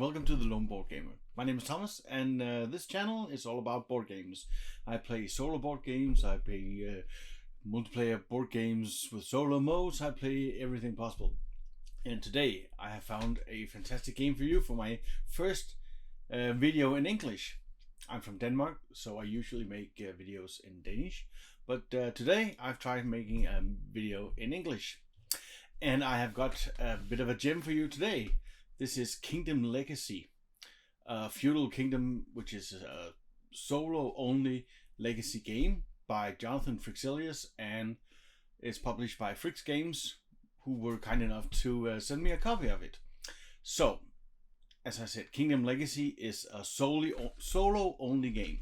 and welcome to the Lone Board Gamer. My name is Thomas, and this channel is all about board games. I play solo board games, I play multiplayer board games with solo modes, I play everything possible. And today I have found a fantastic game for you for my first video in English. I'm from Denmark, so I usually make videos in Danish, but today I've tried making a video in English. And I have got a bit of a gem for you today. This is Kingdom Legacy, Feudal Kingdom, which is a solo-only legacy game by Fryxelius, and it's published by FryxGames, who were kind enough to send me a copy of it. So, as I said, Kingdom Legacy is a solo-only game.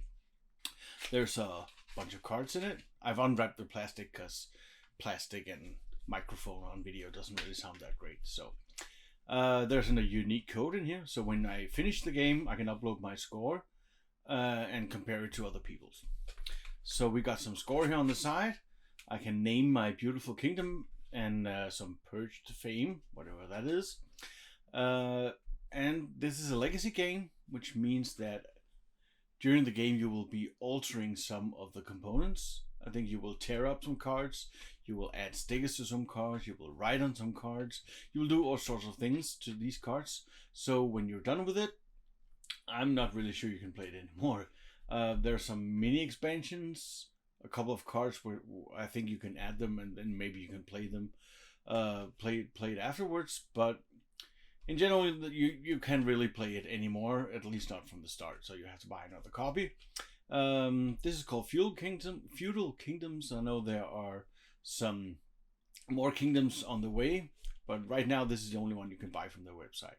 There's a bunch of cards in it. I've unwrapped the plastic because plastic and microphone on video doesn't really sound that great. So there's a unique code in here, so when I finish the game I can upload my score and compare it to other people's. So we got some score here on the side. I can name my beautiful kingdom and some purged fame, whatever that is. And this is a legacy game, which means that during the game you will be altering some of the components. I think you will tear up some cards, you will add stickers to some cards, you will write on some cards, you will do all sorts of things to these cards. So when you're done with it, I'm not really sure you can play it anymore. There are some mini expansions, a couple of cards where I think you can add them and then maybe you can play them, play it afterwards. But in general, you can't really play it anymore, at least not from the start. So you have to buy another copy. This is called Feudal Kingdoms. I know there are some more kingdoms on the way, but right now this is the only one you can buy from their website.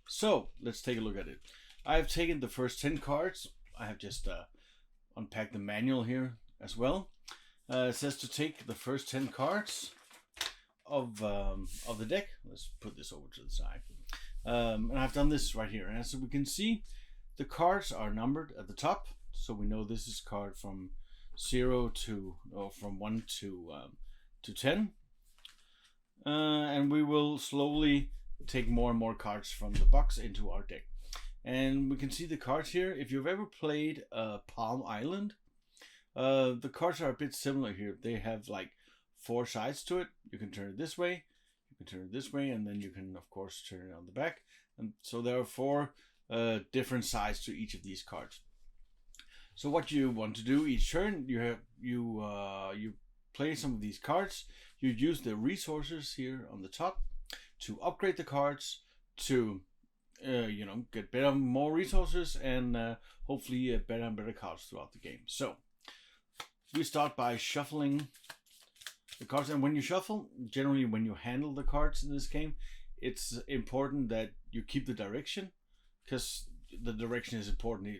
So let's take a look at it. I've taken the first 10 cards. I have just unpacked the manual here as well. It says to take the first 10 cards of the deck. Let's put this over to the side. And I've done this right here. And as we can see, the cards are numbered at the top. So we know this is card from 0 to, or from 1 to 10. And we will slowly take more and more cards from the box into our deck. And we can see the cards here. If you've ever played Palm Island, the cards are a bit similar here. They have like 4 sides to it. You can turn it this way, you can turn it this way, and then you can of course turn it on the back. And so there are 4 different sides to each of these cards. So what you want to do each turn, you play some of these cards. You use the resources here on the top to upgrade the cards, to get more resources, and hopefully better and better cards throughout the game. So we start by shuffling the cards, and when you shuffle, generally when you handle the cards in this game, it's important that you keep the direction, because the direction is important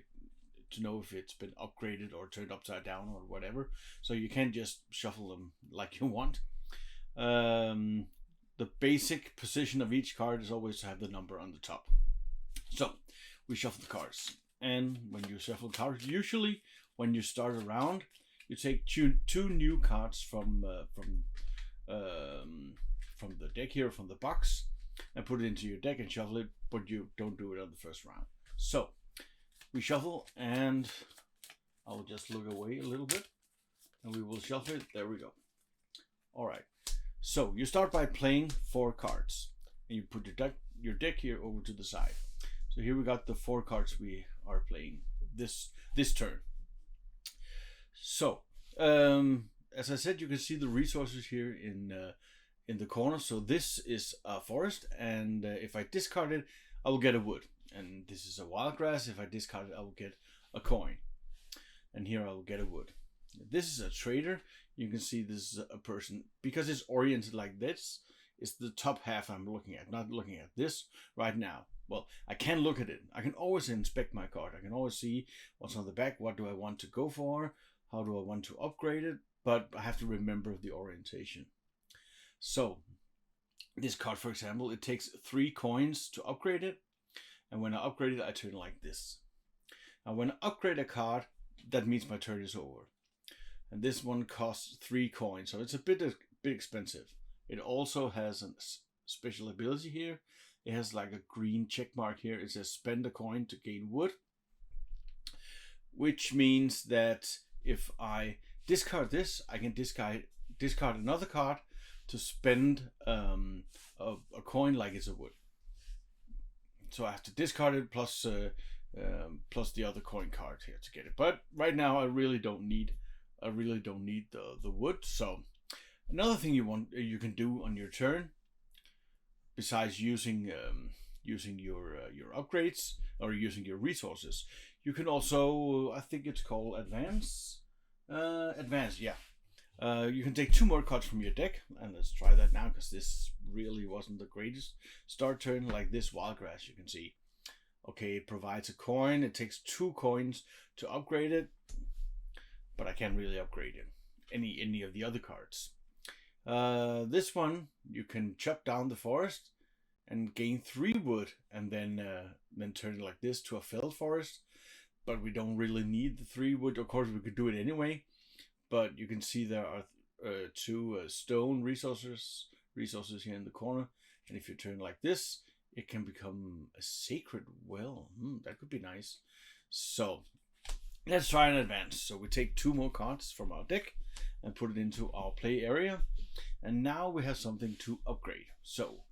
to know if it's been upgraded or turned upside down or whatever. So you can't just shuffle them like you want. The basic position of each card is always to have the number on the top. So we shuffle the cards, and when you shuffle cards, usually when you start a round, you take two new cards from the deck here, from the box, and put it into your deck and shuffle it, but you don't do it on the first round. So we shuffle, and I'll just look away a little bit, and we will shuffle it. There we go. All right. So you start by playing 4 cards, and you put your deck here over to the side. So here we got the 4 cards we are playing this turn. So as I said, you can see the resources here in the corner. So this is a forest, and if I discard it, I will get a wood. And this is a wild grass. If I discard it, I will get a coin. And here I will get a wood. This is a trader. You can see this is a person. Because it's oriented like this, it's the top half I'm looking at, not looking at this right now. Well, I can look at it. I can always inspect my card. I can always see what's on the back. What do I want to go for? How do I want to upgrade it? But I have to remember the orientation. So this card, for example, it takes 3 coins to upgrade it. And when I upgrade it, I turn like this. Now when I upgrade a card, that means my turn is over. And this one costs 3 coins, so it's a bit expensive. It also has a special ability here it has like a green check mark here. It says spend a coin to gain wood, which means that if I discard this, I can discard another card to spend a coin like it's a wood. So I have to discard it plus the other coin card here to get it. But right now I really don't need the wood. So another thing you can do on your turn, besides using your upgrades or using your resources, you can also, I think it's called advance, yeah. You can take 2 more cards from your deck, and let's try that now because this really wasn't the greatest start turn. Like this Wildgrass, you can see. Okay, it provides a coin. It takes 2 coins to upgrade it, but I can't really upgrade it. Any of the other cards. This one, you can chop down the forest and gain 3 wood, and then turn it like this to a felled forest. But we don't really need the 3 wood. Of course, we could do it anyway. But you can see there are 2 stone resources here in the corner. And if you turn like this, it can become a sacred well. That could be nice. So let's try in advance. So we take 2 more cards from our deck and put it into our play area. And now we have something to upgrade. So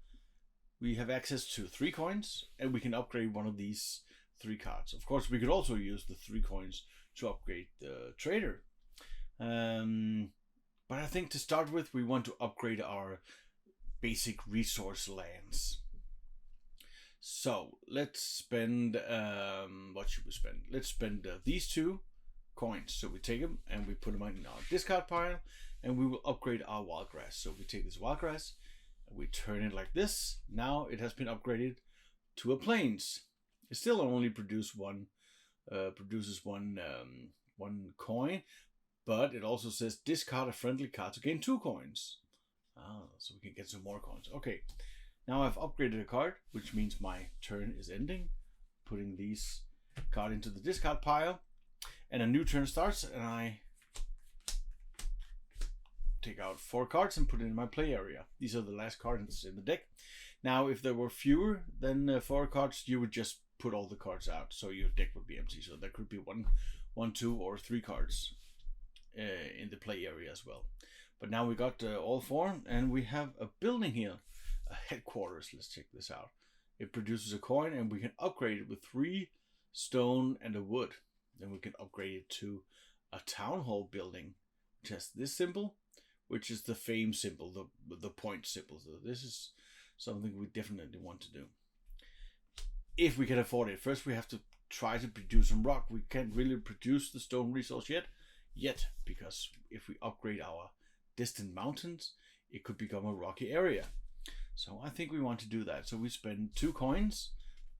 we have access to 3 coins, and we can upgrade one of these 3 cards. Of course, we could also use the 3 coins to upgrade the trader. But I think to start with, we want to upgrade our basic resource lands. So let's spend, what should we spend? Let's spend these 2 coins. So we take them and we put them in our discard pile, and we will upgrade our Wildgrass. So we take this Wildgrass and we turn it like this. Now it has been upgraded to a Plains. It still only produces one coin. But it also says discard a friendly card to gain 2 coins. So we can get some more coins. Okay, now I've upgraded a card, which means my turn is ending. Putting these cards into the discard pile. And a new turn starts, and I take out 4 cards and put it in my play area. These are the last cards in the deck. Now, if there were fewer than 4 cards, you would just put all the cards out. So your deck would be empty. So there could be 1, 2, or 3 cards in the play area as well. But now we got all 4, and we have a building here, a headquarters. Let's check this out. It produces a coin, and we can upgrade it with 3 stone and a wood. Then we can upgrade it to a town hall building, which has this symbol, which is the fame symbol, the point symbol. So this is something we definitely want to do if we can afford it. First, we have to try to produce some rock. We can't really produce the stone resource yet, because if we upgrade our distant mountains, it could become a rocky area. So I think we want to do that. So we spend 2 coins,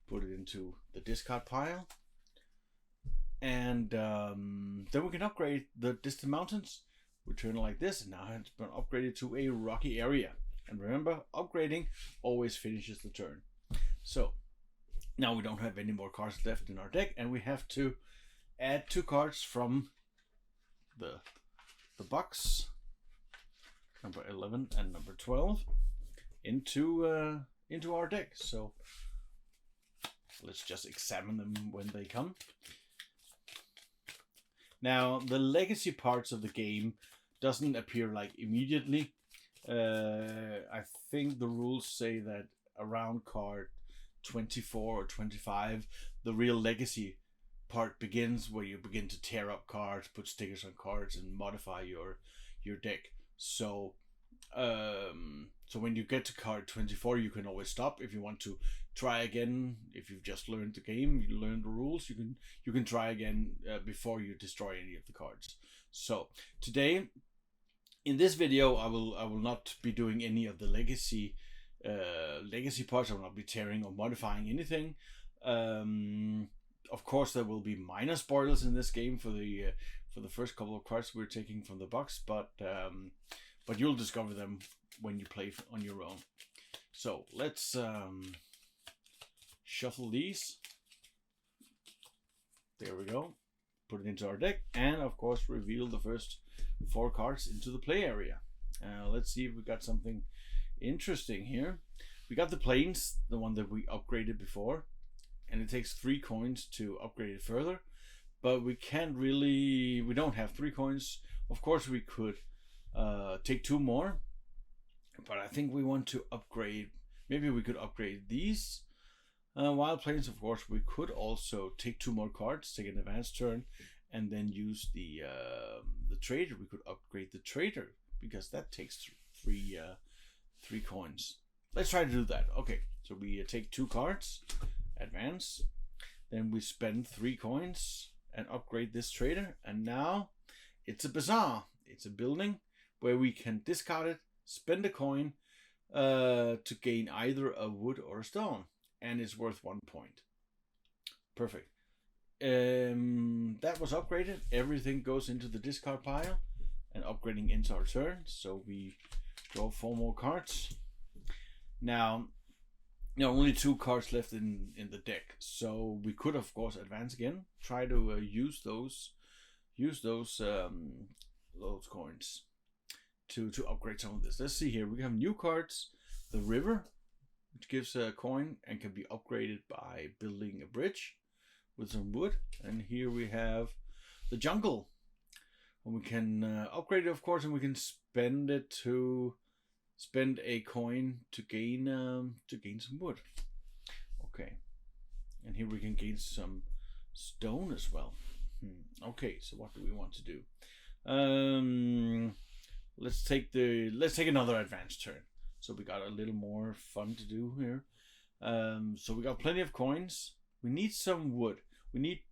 put it into the discard pile, and then we can upgrade the distant mountains. We turn it like this, and now it's been upgraded to a rocky area. And remember, upgrading always finishes the turn. So now we don't have any more cards left in our deck, and we have to add 2 cards from the box, number 11 and number 12, into our deck. So let's just examine them when they come. Now, the legacy parts of the game doesn't appear like immediately. I think the rules say that around card 24 or 25, the real legacy part begins, where you begin to tear up cards, put stickers on cards, and modify your deck. So when you get to card 24, you can always stop if you want to try again. If you've just learned the game, you learned the rules, you can try again before you destroy any of the cards. So today, in this video, I will not be doing any of the legacy parts. I will not be tearing or modifying anything. Of course, there will be minor spoilers in this game for the first couple of cards we're taking from the box, but you'll discover them when you play on your own. So let's shuffle these. There we go. Put it into our deck, and of course reveal the first 4 cards into the play area. Let's see if we got something interesting here. we got the planes, the one that we upgraded before, and it takes 3 coins to upgrade it further. But we can't really. We don't have 3 coins. Of course, we could take 2 more, but I think we want to upgrade. Maybe we could upgrade these wild planes. Of course, we could also take 2 more cards, take an advanced turn, and then use the trader. We could upgrade the trader because that takes 3 coins. Let's try to do that. Okay, so we take 2 cards, advance, then we spend 3 coins and upgrade this trader, and now it's a bazaar. It's a building where we can discard it, spend a coin to gain either a wood or a stone, and it's worth 1 point. Perfect. That was upgraded. Everything goes into the discard pile, and upgrading ends our turn. So we draw 4 more cards. Now, only 2 cards left in the deck, so we could of course advance again. Try to use those coins to upgrade some of this. Let's see here. We have new cards. The river, which gives a coin and can be upgraded by building a bridge with some wood. And here we have the jungle, and we can upgrade it, of course, and we can spend a coin to gain some wood. Okay, and here we can gain some stone as well. Okay, so what do we want to do? Let's take another advanced turn. So we got a little more fun to do here. So we got plenty of coins. We need some wood. We need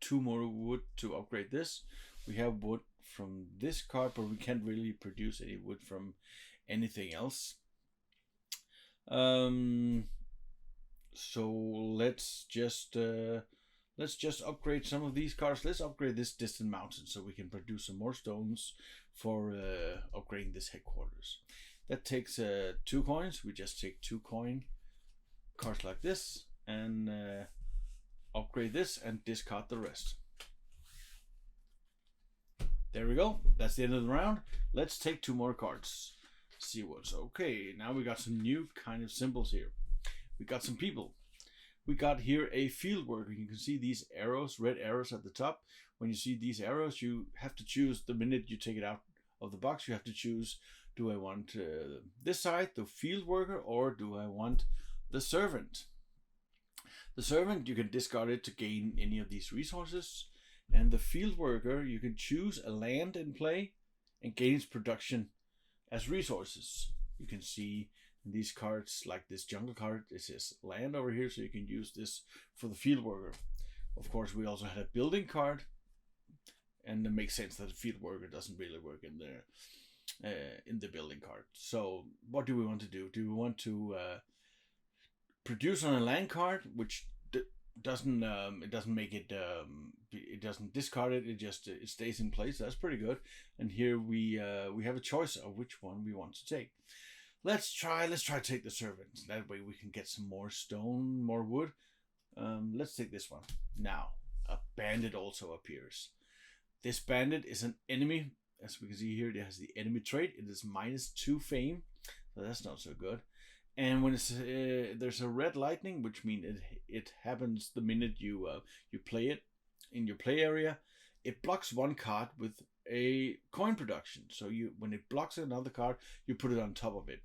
2 more wood to upgrade this. We have wood from this card, but we can't really produce any wood from anything else. So let's just upgrade some of these cards. Let's upgrade this distant mountain so we can produce some more stones for upgrading this headquarters. That takes 2 coins. We just take 2 coin cards like this and upgrade this and discard the rest. There we go. That's the end of the round. Let's take 2 more cards. See what's okay. Now we got some new kind of symbols here. We got some people. We got here a field worker. You can see these arrows, red arrows at the top. When you see these arrows, you have to choose the minute you take it out of the box. You have to choose, do I want this side, the field worker, or do I want the servant? The servant, you can discard it to gain any of these resources. And the field worker, you can choose a land in play and gain its production as resources. You can see in these cards, like this jungle card, it says land over here, so you can use this for the field worker. Of course, we also had a building card, and it makes sense that the field worker doesn't really work in the building card. So what do we want to do? Do we want to produce on a land card, which doesn't make it it doesn't discard it, it stays in place. That's pretty good. And here we have a choice of which one we want to take. Let's try to take the servant. That way we can get some more stone, more wood. Let's take this one. Now a bandit also appears. This bandit is an enemy. As we can see here, it has the enemy trait. It is -2 fame, so that's not so good. And when it's there's a red lightning, which means it happens the minute you play it in your play area. It blocks 1 card with a coin production. So when it blocks another card, you put it on top of it.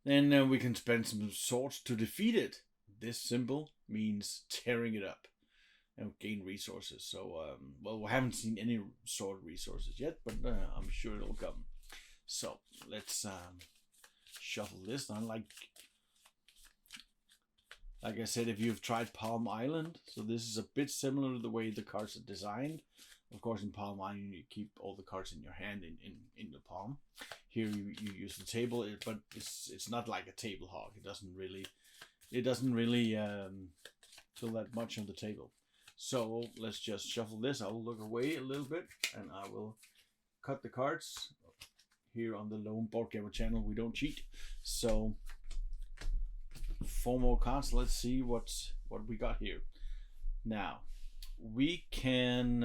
Then we can spend some swords to defeat it. This symbol means tearing it up and gain resources. So well, we haven't seen any sword resources yet, but I'm sure it'll come. So let's shuffle this. Like I said, if you've tried Palm Island, so this is a bit similar to the way the cards are designed. Of course, in Palm Island, you keep all the cards in your hand in the palm. Here you use the table, but it's not like a table hog. It doesn't really fill that much on the table. So let's just shuffle this. I will look away a little bit, and I will cut the cards. Here on the Lone Board Gamer channel, we don't cheat. So 4 more cards. Let's see what we got here. Now we can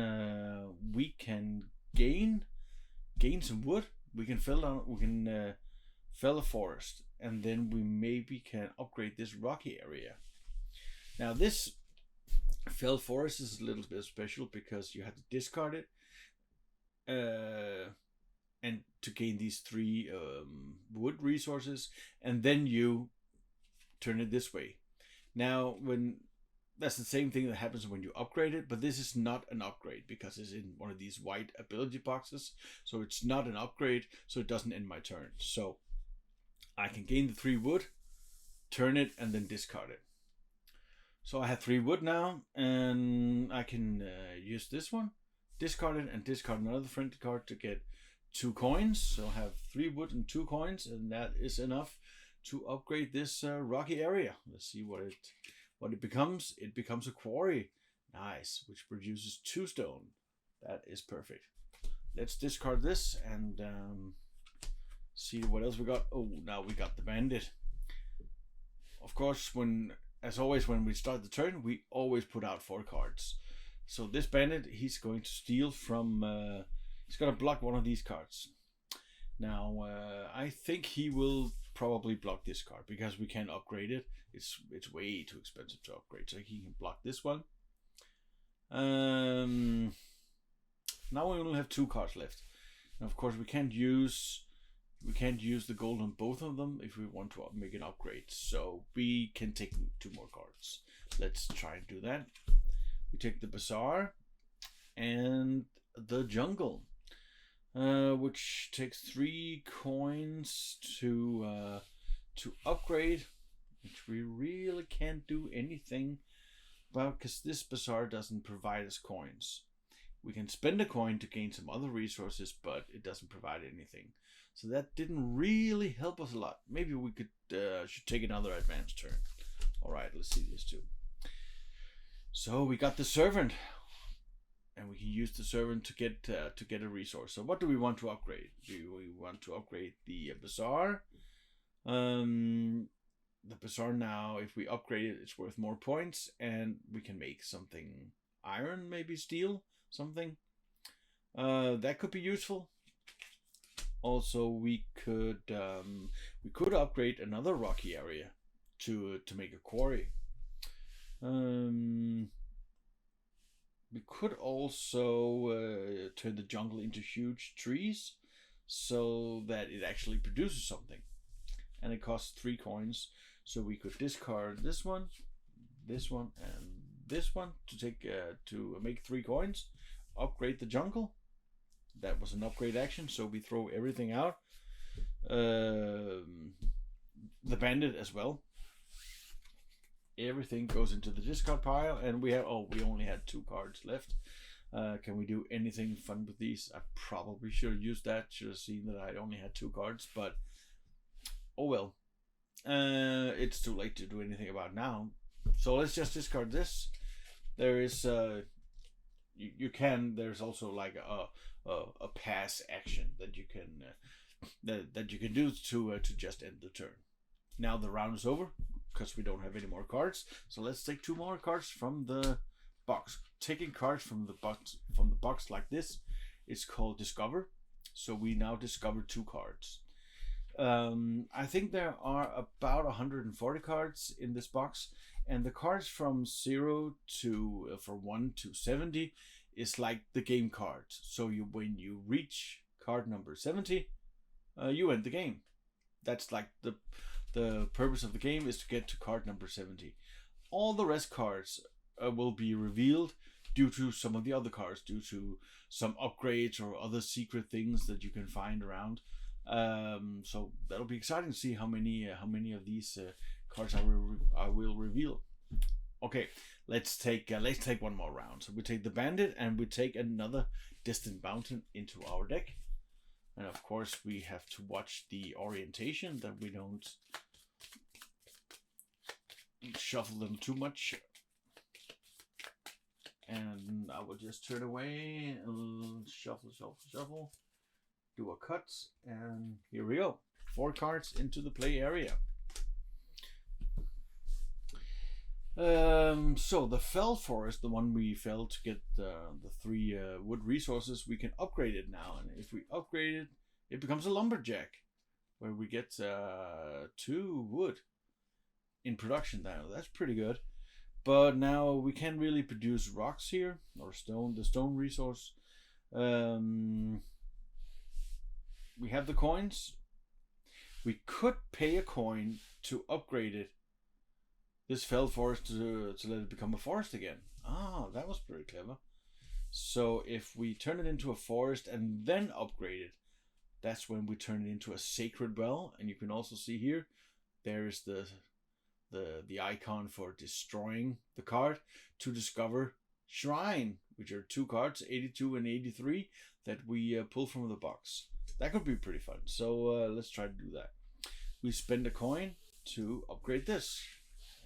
gain some wood. We can fell forest, and then we maybe can upgrade this rocky area. Now this fell forest is a little bit special because you have to discard it, and to gain these 3 wood resources, and then you turn it this way. Now, that's the same thing that happens when you upgrade it, but this is not an upgrade because it's in one of these white ability boxes. So it's not an upgrade, so it doesn't end my turn. So I can gain the 3 wood, turn it, and then discard it. So I have 3 wood now, and I can use this one, discard it, and discard another friendly card to get 2 coins. So I have 3 wood and 2 coins, and that is enough to upgrade this rocky area. Let's see what it becomes. It becomes a quarry. Nice, which produces 2 stone. That is perfect. Let's discard this and see what else we got. Oh, now we got the bandit. Of course, as always, when we start the turn, we always put out 4 cards. So this bandit, he's going to steal from, he's going to block one of these cards. Now, I think he will probably block this card because we can't upgrade it. It's way too expensive to upgrade, so he can block this one. Now we only have 2 cards left. And of course, we can't use the gold on both of them if we want to make an upgrade. So we can take 2 more cards. Let's try and do that. We take the bazaar and the jungle, which takes 3 coins to upgrade, which we really can't do anything about because this bazaar doesn't provide us coins. We can spend a coin to gain some other resources, but it doesn't provide anything. So that didn't really help us a lot. Maybe we should take another advanced turn. All right, let's see this too. So we got the servant, and we can use the servant to get a resource. So what do we want to upgrade? Do we want to upgrade the bazaar? The bazaar now, if we upgrade it, it's worth more points, and we can make something iron, maybe steel, something. That could be useful. Also, we could upgrade another rocky area to make a quarry. We could also turn the jungle into huge trees so that it actually produces something, and it costs 3 coins. So we could discard this one, and this one to make 3 coins. Upgrade the jungle. That was an upgrade action, so we throw everything out. The bandit as well. Everything goes into the discard pile, and we only had 2 cards left. Can we do anything fun with these? I probably should have used that. Should have seen that I only had 2 cards, but oh well. It's too late to do anything about now. So let's just discard this. There is there's also like a pass action that you can do to just end the turn. Now the round is over because we don't have any more cards. So let's take 2 more cards from the box. Taking cards from the box like this is called discover. So we now discover 2 cards. I think there are about 140 cards in this box, and the cards from 0 to 1 to 70 is like the game cards. So when you reach card number 70, you end the game. That's like the purpose of the game is to get to card number 70. All the rest cards will be revealed due to some of the other cards, due to some upgrades or other secret things that you can find around. So that'll be exciting to see how many of these cards I will reveal. Okay, let's take one more round. So we take the bandit and we take another distant mountain into our deck, and of course we have to watch the orientation that we don't shuffle them too much. And I will just turn away and shuffle. Do a cut, and here we go. 4 cards into the play area. So the fell forest, the one we fell to get the 3 wood resources, we can upgrade it now, and if we upgrade it, it becomes a lumberjack, where we get 2 wood in production now. That's pretty good. But now we can't really produce rocks here, or stone, the stone resource. We have the coins. We could pay a coin to upgrade it, this fell forest, to let it become a forest again. Ah, that was pretty clever. So if we turn it into a forest and then upgrade it, that's when we turn it into a sacred well. And you can also see here, there's the icon for destroying the card to discover shrine, which are 2 cards, 82 and 83, that we pull from the box. That could be pretty fun. So let's try to do that. We spend a coin to upgrade this,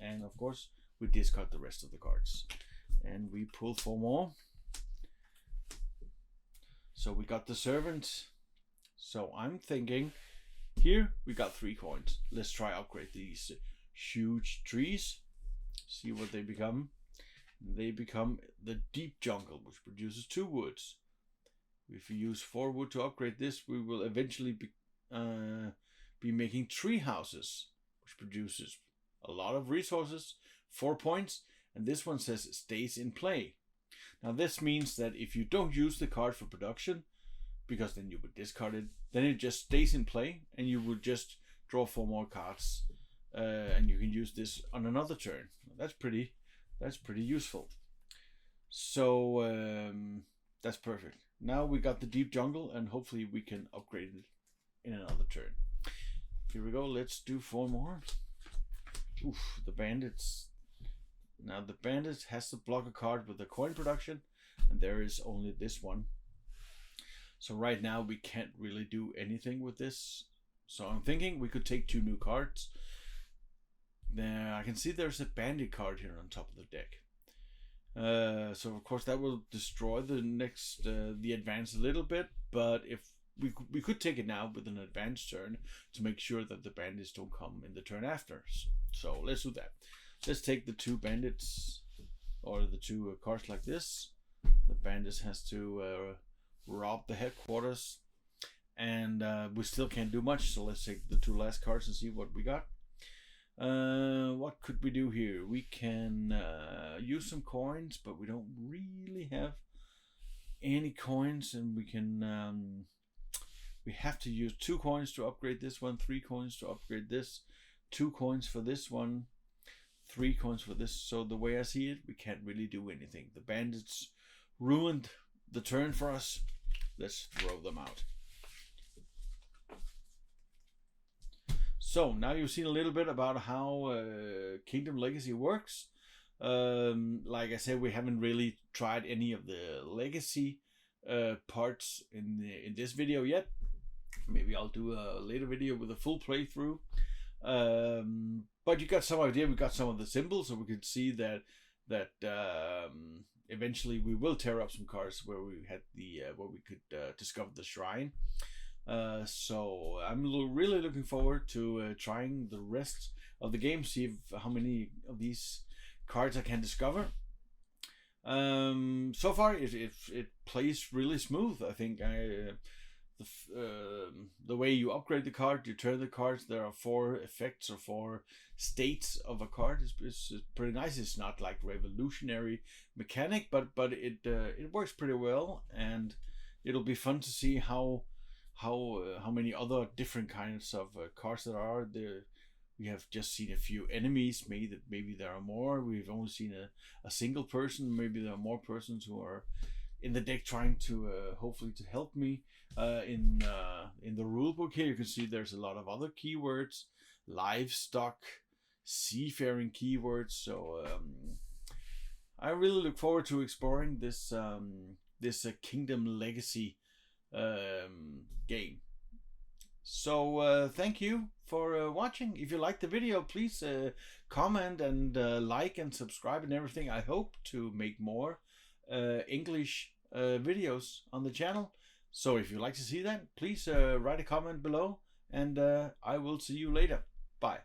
and of course we discard the rest of the cards, and we pull 4 more. So we got the servant. So I'm thinking here we got 3 coins. Let's try upgrade these huge trees, see what they become. They become the deep jungle, which produces 2 woods. If we use 4 wood to upgrade this, we will eventually be making tree houses, which produces a lot of resources, 4 points, and this one says stays in play. Now this means that if you don't use the card for production, because then you would discard it, then it just stays in play, and you would just draw 4 more cards, and you can use this on another turn. That's pretty useful. So that's perfect. Now we got the deep jungle, and hopefully we can upgrade it in another turn. Here we go. Let's do 4 more. Oof, the bandits. Now the bandit has to block a card with a coin production, and there is only this one. So right now we can't really do anything with this. So I'm thinking we could take 2 new cards. There, I can see there's a bandit card here on top of the deck. So of course that will destroy the next the advance a little bit, but if we could take it now with an advanced turn to make sure that the bandits don't come in the turn after. So let's do that. Let's take the 2 bandits, or the 2 cards like this. The bandits has to rob the headquarters, and we still can't do much. So let's take the 2 last cards and see what we got. What could we do here? We can use some coins, but we don't really have any coins, and we can we have to use 2 coins to upgrade this one, 3 coins to upgrade this, 2 coins for this one, 3 coins for this. So the way I see it, we can't really do anything. The bandits ruined the turn for us. Let's throw them out. So now you've seen a little bit about how Kingdom Legacy works. Like I said, we haven't really tried any of the legacy parts in this video yet. Maybe I'll do a later video with a full playthrough. But you got some idea. We got some of the symbols, so we could see that eventually we will tear up some cards where we had the where we could discover the shrine. So I'm really looking forward to trying the rest of the game, see how many of these cards I can discover. So far it plays really smooth. I think the way you upgrade the card, you turn the cards, there are 4 effects or 4 states of a card. It's pretty nice. It's not like revolutionary mechanic, but it works pretty well, and it'll be fun to see how many other different kinds of cards there are. We have just seen a few enemies. Maybe there are more. We've only seen a single person. Maybe there are more persons who are in the deck trying to hopefully to help me. In the rulebook here, you can see there's a lot of other keywords, livestock, seafaring keywords. So I really look forward to exploring this Kingdom Legacy game. So thank you for watching. If you liked the video, please comment and like and subscribe and everything. I hope to make more English videos on the channel. So if you'd like to see that, please write a comment below, and I will see you later. Bye.